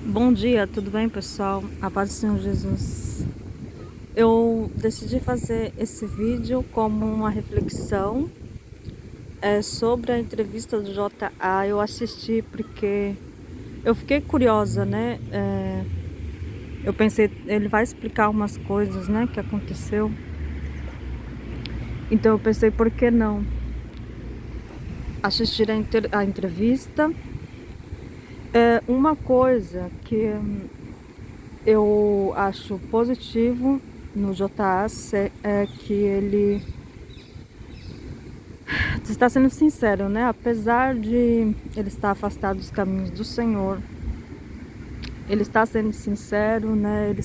Bom dia, tudo bem, pessoal? A paz do Senhor Jesus. Eu decidi fazer esse vídeo como uma reflexão sobre a entrevista do JA. Eu assisti porque eu fiquei curiosa, né? Eu pensei, ele vai explicar umas coisas, né, que aconteceu. Então eu pensei, por que não assistir a entrevista? Uma coisa que eu acho positivo no JA é que ele está sendo sincero, né? Apesar de ele estar afastado dos caminhos do Senhor, ele está sendo sincero, né? Ele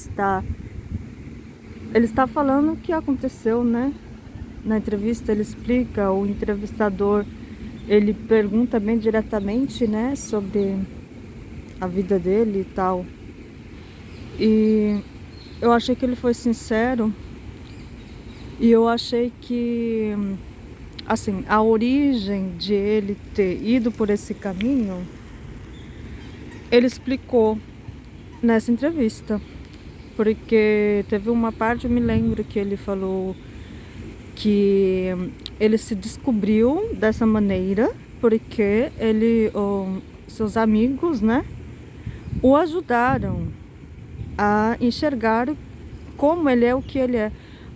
está falando o que aconteceu, né? Na entrevista ele explica, o entrevistador, ele pergunta bem diretamente, né, sobre a vida dele e tal. E eu achei que ele foi sincero e eu achei que, assim, a origem de ele ter ido por esse caminho, ele explicou nessa entrevista. Porque teve uma parte, eu me lembro, que ele falou que ele se descobriu dessa maneira porque seus amigos, né, o ajudaram a enxergar como ele é, o que ele é.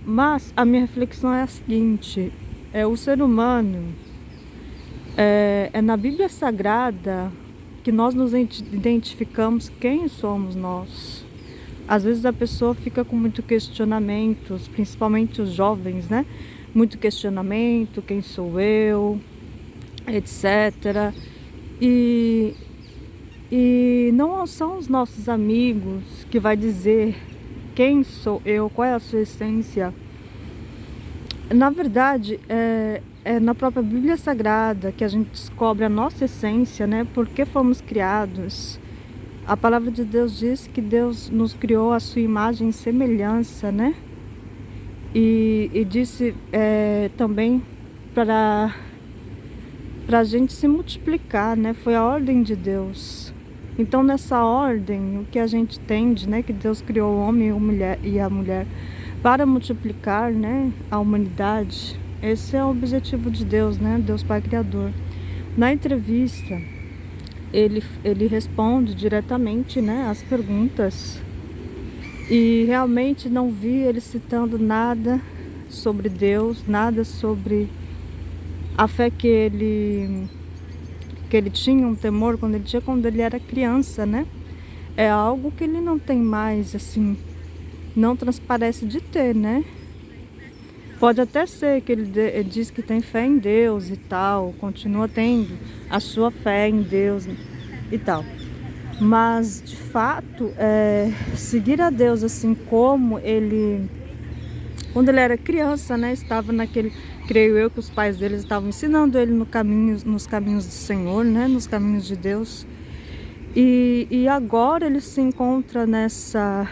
Mas a minha reflexão é a seguinte: o ser humano, é na Bíblia Sagrada que nós nos identificamos quem somos nós. Às vezes a pessoa fica com muito questionamentos, principalmente os jovens, né? Muito questionamento, quem sou eu, etc. E, e não são os nossos amigos que vai dizer quem sou eu, qual é a sua essência. Na verdade, é na própria Bíblia Sagrada que a gente descobre a nossa essência, né? Por que fomos criados. A palavra de Deus diz que Deus nos criou à sua imagem e semelhança, né? E disse também para a gente se multiplicar, né? Foi a ordem de Deus. Então, nessa ordem, o que a gente entende, né? Que Deus criou o homem e a mulher para multiplicar, né, a humanidade. Esse é o objetivo de Deus, né? Deus Pai Criador. Na entrevista, ele responde diretamente, né, as perguntas. E realmente não vi ele citando nada sobre Deus, nada sobre a fé que ele tinha, um temor quando ele era criança, né? É algo que ele não tem mais, assim, não transparece de ter, né? Pode até ser que ele diz que tem fé em Deus e tal, continua tendo a sua fé em Deus e tal. Mas, de fato, seguir a Deus assim como ele, quando ele era criança, né, estava naquele, creio eu que os pais dele estavam ensinando ele nos caminhos do Senhor, né, nos caminhos de Deus. E agora ele se encontra nessa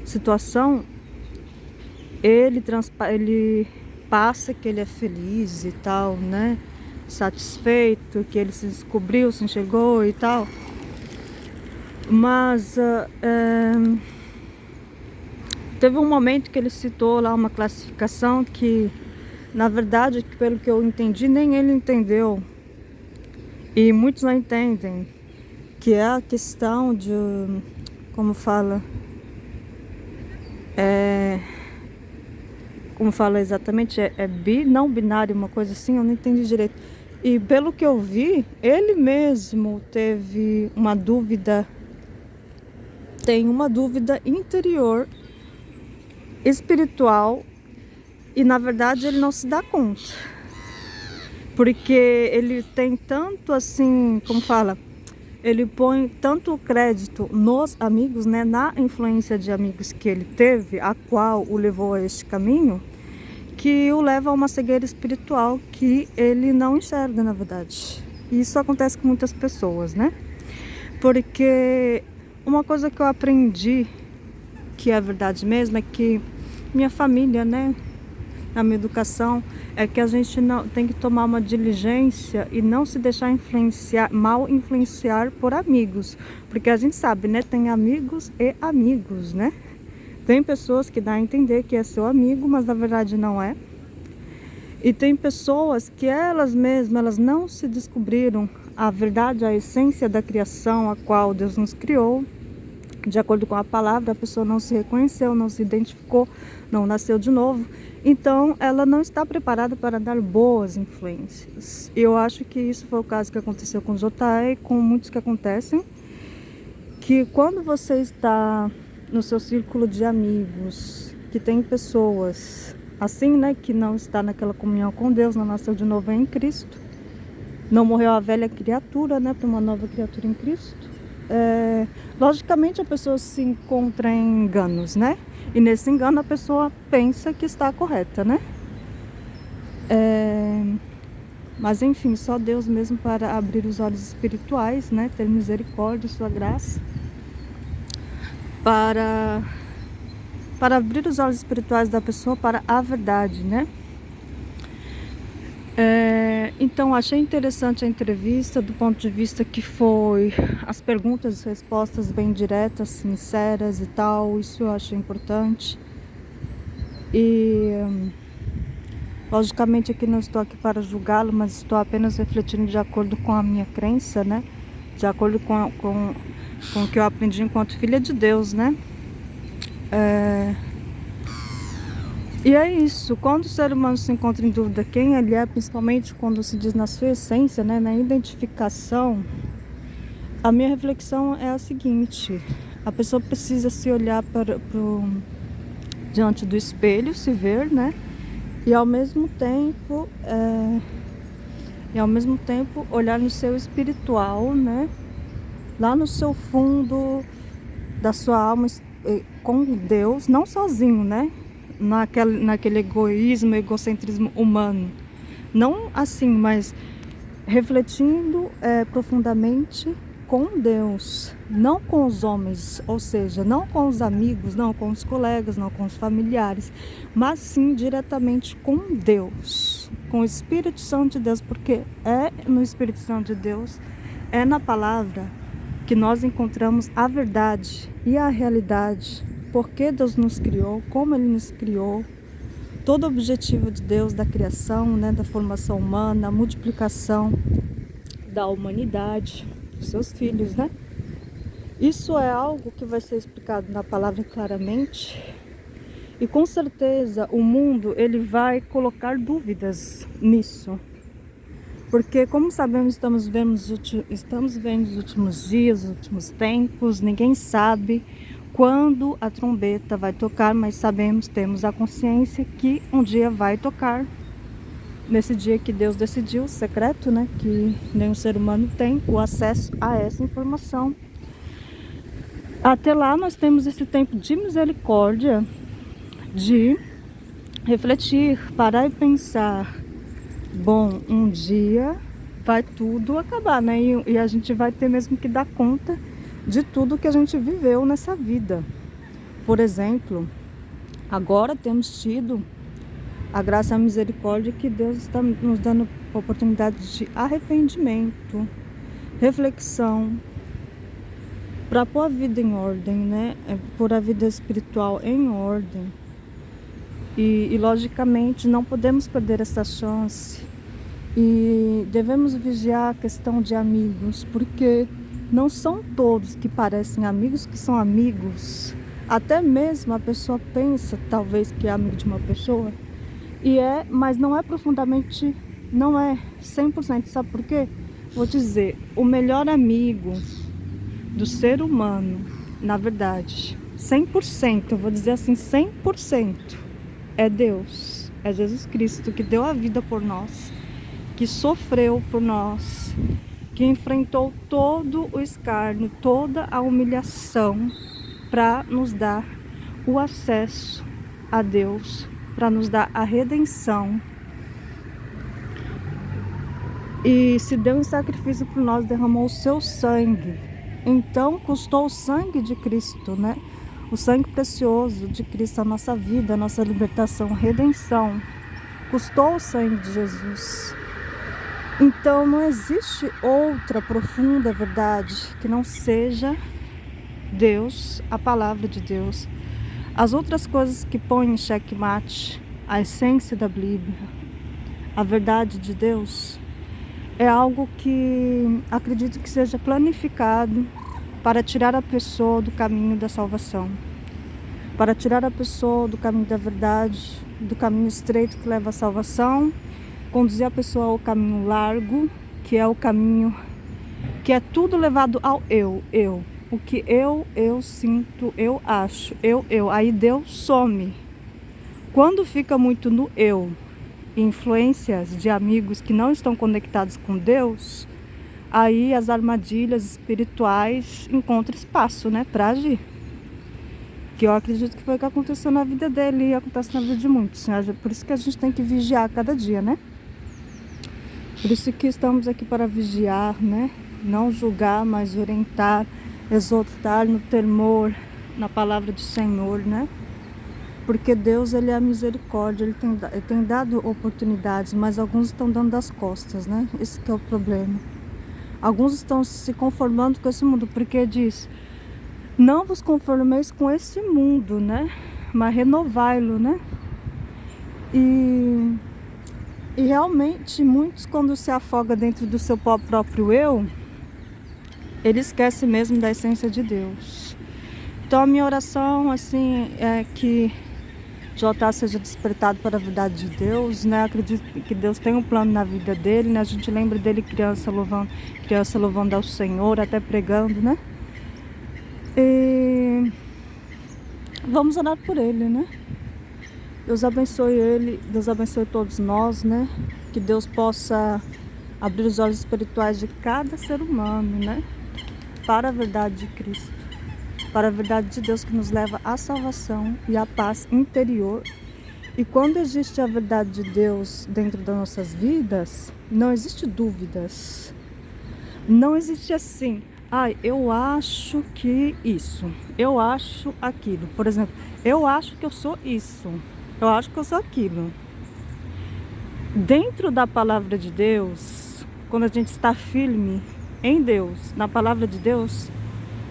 situação, ele passa que ele é feliz e tal, né, satisfeito, que ele se descobriu, se enxergou e tal. Mas teve um momento que ele citou lá uma classificação que, na verdade, pelo que eu entendi, nem ele entendeu. E muitos não entendem, que é a questão de, como fala exatamente, não binário, uma coisa assim, eu não entendi direito. E pelo que eu vi, ele mesmo teve uma dúvida, tem uma dúvida interior, espiritual, e na verdade ele não se dá conta, porque ele tem tanto assim, como fala, ele põe tanto crédito nos amigos, né, na influência de amigos que ele teve, a qual o levou a este caminho, que o leva a uma cegueira espiritual que ele não enxerga, na verdade. E isso acontece com muitas pessoas, né? Porque uma coisa que eu aprendi, que é verdade mesmo, é que minha família, né, na minha educação, é que a gente não tem que tomar uma diligência e não se deixar mal influenciar por amigos, porque a gente sabe, né, tem amigos e amigos, né? Tem pessoas que dá a entender que é seu amigo, mas na verdade não é. E tem pessoas que elas mesmas, elas não se descobriram a verdade, a essência da criação a qual Deus nos criou. De acordo com a palavra, a pessoa não se reconheceu, não se identificou, não nasceu de novo. Então, ela não está preparada para dar boas influências. Eu acho que isso foi o caso que aconteceu com o JR e com muitos que acontecem. Que quando você está no seu círculo de amigos, que tem pessoas assim, né, que não está naquela comunhão com Deus, não nasceu de novo em Cristo, não morreu a velha criatura, né, para uma nova criatura em Cristo. Logicamente a pessoa se encontra em enganos, né? E nesse engano a pessoa pensa que está correta, né? Mas enfim, só Deus mesmo para abrir os olhos espirituais, né? Ter misericórdia, sua graça, para abrir os olhos espirituais da pessoa para a verdade, né? Então, achei interessante a entrevista do ponto de vista que foi as perguntas e respostas bem diretas, sinceras e tal. Isso eu achei importante. E, logicamente, aqui não estou aqui para julgá-lo, mas estou apenas refletindo de acordo com a minha crença, né? De acordo com o que eu aprendi enquanto filha de Deus, né? E é isso, quando o ser humano se encontra em dúvida quem ele é, principalmente quando se diz na sua essência, né, na identificação, a minha reflexão é a seguinte: a pessoa precisa se olhar diante do espelho, se ver, né, e ao mesmo tempo olhar no seu espiritual, né, lá no seu fundo da sua alma com Deus, não sozinho, né, naquele egoísmo, egocentrismo humano. Não assim, mas refletindo profundamente com Deus, não com os homens, ou seja, não com os amigos, não com os colegas, não com os familiares, mas sim diretamente com Deus, com o Espírito Santo de Deus, porque é no Espírito Santo de Deus, é na palavra que nós encontramos a verdade e a realidade. Por que Deus nos criou, como Ele nos criou, todo o objetivo de Deus da criação, né, da formação humana, a multiplicação da humanidade, dos seus filhos, né? Isso é algo que vai ser explicado na palavra claramente, e com certeza o mundo ele vai colocar dúvidas nisso, porque como sabemos, estamos vendo os últimos dias, os últimos tempos, ninguém sabe quando a trombeta vai tocar, mas sabemos, temos a consciência que um dia vai tocar. Nesse dia que Deus decidiu, secreto, né? Que nenhum ser humano tem o acesso a essa informação. Até lá nós temos esse tempo de misericórdia, de refletir, parar e pensar. Bom, um dia vai tudo acabar, né? E a gente vai ter mesmo que dar conta de tudo que a gente viveu nessa vida. Por exemplo, agora temos tido a graça e a misericórdia que Deus está nos dando oportunidade de arrependimento, reflexão, para pôr a vida em ordem, né? Pôr a vida espiritual em ordem. E logicamente não podemos perder essa chance. E devemos vigiar a questão de amigos, porque não são todos que parecem amigos que são amigos. Até mesmo a pessoa pensa, talvez, que é amigo de uma pessoa, mas não é profundamente, não é 100%. Sabe por quê? Vou dizer, o melhor amigo do ser humano, na verdade, 100%, eu vou dizer assim, 100%, é Deus, é Jesus Cristo, que deu a vida por nós, que sofreu por nós, que enfrentou todo o escárnio, toda a humilhação para nos dar o acesso a Deus, para nos dar a redenção. E se deu em sacrifício por nós, derramou o seu sangue. Então custou o sangue de Cristo, né? O sangue precioso de Cristo, a nossa vida, a nossa libertação, redenção. custou o sangue de Jesus. Então não existe outra profunda verdade que não seja Deus, a palavra de Deus. As outras coisas que põem em xeque-mate a essência da Bíblia, a verdade de Deus, é algo que acredito que seja planificado para tirar a pessoa do caminho da salvação, para tirar a pessoa do caminho da verdade, do caminho estreito que leva à salvação, conduzir a pessoa ao caminho largo, que é o caminho que é tudo levado ao eu. O que eu sinto, eu acho, eu. Aí Deus some. Quando fica muito no eu, influências de amigos que não estão conectados com Deus, aí as armadilhas espirituais encontram espaço, né, para agir. Que eu acredito que foi o que aconteceu na vida dele e acontece na vida de muitos. Por isso que a gente tem que vigiar cada dia, né? Por isso que estamos aqui para vigiar, né? Não julgar, mas orientar, exortar no temor, na palavra do Senhor, né? Porque Deus, Ele é a misericórdia, Ele tem dado oportunidades, mas alguns estão dando das costas, né? Esse que é o problema. Alguns estão se conformando com esse mundo, porque diz: não vos conformeis com esse mundo, né? Mas renovai-lo, né? E realmente muitos, quando se afoga dentro do seu próprio eu, ele esquece mesmo da essência de Deus. Então a minha oração assim é que J seja despertado para a verdade de Deus, né? Acredito que Deus tem um plano na vida dele, né? A gente lembra dele criança louvando ao Senhor, até pregando, né? E vamos orar por ele, né? Deus abençoe ele, Deus abençoe todos nós, né? Que Deus possa abrir os olhos espirituais de cada ser humano, né? Para a verdade de Cristo, para a verdade de Deus que nos leva à salvação e à paz interior. E quando existe a verdade de Deus dentro das nossas vidas, não existe dúvidas. Não existe assim: eu acho que isso, eu acho aquilo. Por exemplo, eu acho que eu sou isso, eu acho que eu sou aquilo. Dentro da palavra de Deus, quando a gente está firme em Deus, na palavra de Deus,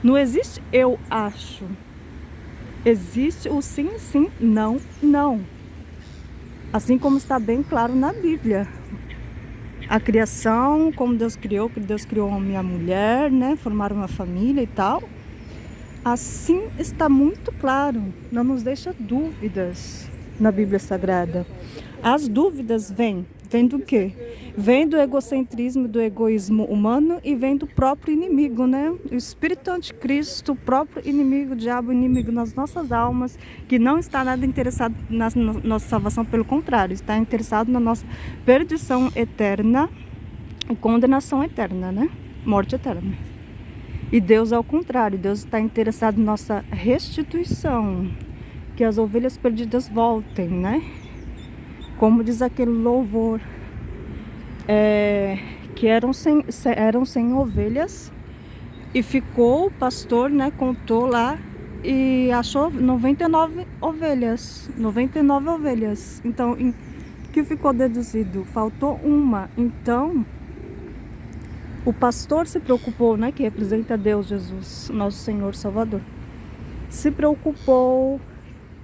não existe eu acho. Existe o sim, sim, não, não. Assim como está bem claro na Bíblia. A criação, como Deus criou, que Deus criou homem e a mulher, né? Formaram uma família e tal. Assim está muito claro, não nos deixa dúvidas na Bíblia Sagrada. As dúvidas vêm do quê? Vem do egocentrismo, do egoísmo humano e vem do próprio inimigo, né? O espírito anticristo, o próprio inimigo, o diabo inimigo nas nossas almas, que não está nada interessado na nossa salvação, pelo contrário, está interessado na nossa perdição eterna e condenação eterna, né? Morte eterna. E Deus é o contrário, Deus está interessado em nossa restituição, que as ovelhas perdidas voltem, né? Como diz aquele louvor, que eram 100 ovelhas e ficou o pastor, né, contou lá e achou 99 ovelhas. Então, o que ficou deduzido? Faltou uma. Então, o pastor se preocupou, né, que representa Deus, Jesus, nosso Senhor Salvador, se preocupou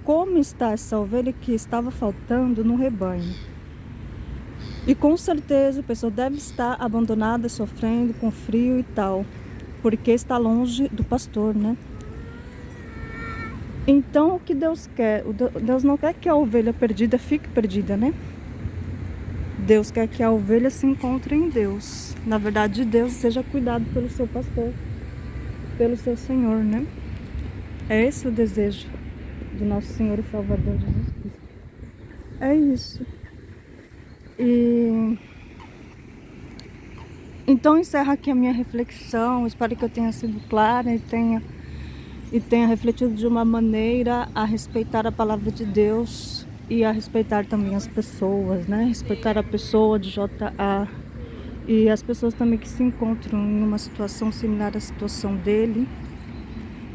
como está essa ovelha que estava faltando no rebanho. E com certeza a pessoa deve estar abandonada, sofrendo com frio e tal, porque está longe do pastor, né? Então o que Deus quer? Deus não quer que a ovelha perdida fique perdida, né? Deus quer que a ovelha se encontre em Deus. Na verdade, Deus seja cuidado pelo seu pastor, pelo seu Senhor, né? É esse o desejo do nosso Senhor e Salvador Jesus Cristo. É isso. E então encerro aqui a minha reflexão. Espero que eu tenha sido clara e tenha refletido de uma maneira a respeitar a palavra de Deus e a respeitar também as pessoas, né? Respeitar a pessoa de JA e as pessoas também que se encontram em uma situação similar à situação dele.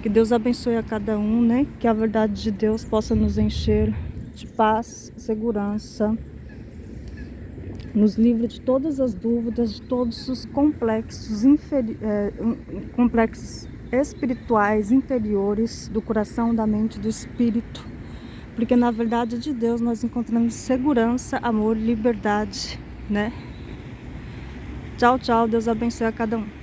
Que Deus abençoe a cada um, né? Que a verdade de Deus possa nos encher de paz, segurança nos livra de todas as dúvidas, de todos os complexos, complexos espirituais, interiores, do coração, da mente, do espírito. Porque na verdade de Deus nós encontramos segurança, amor, liberdade, né? Tchau, tchau. Deus abençoe a cada um.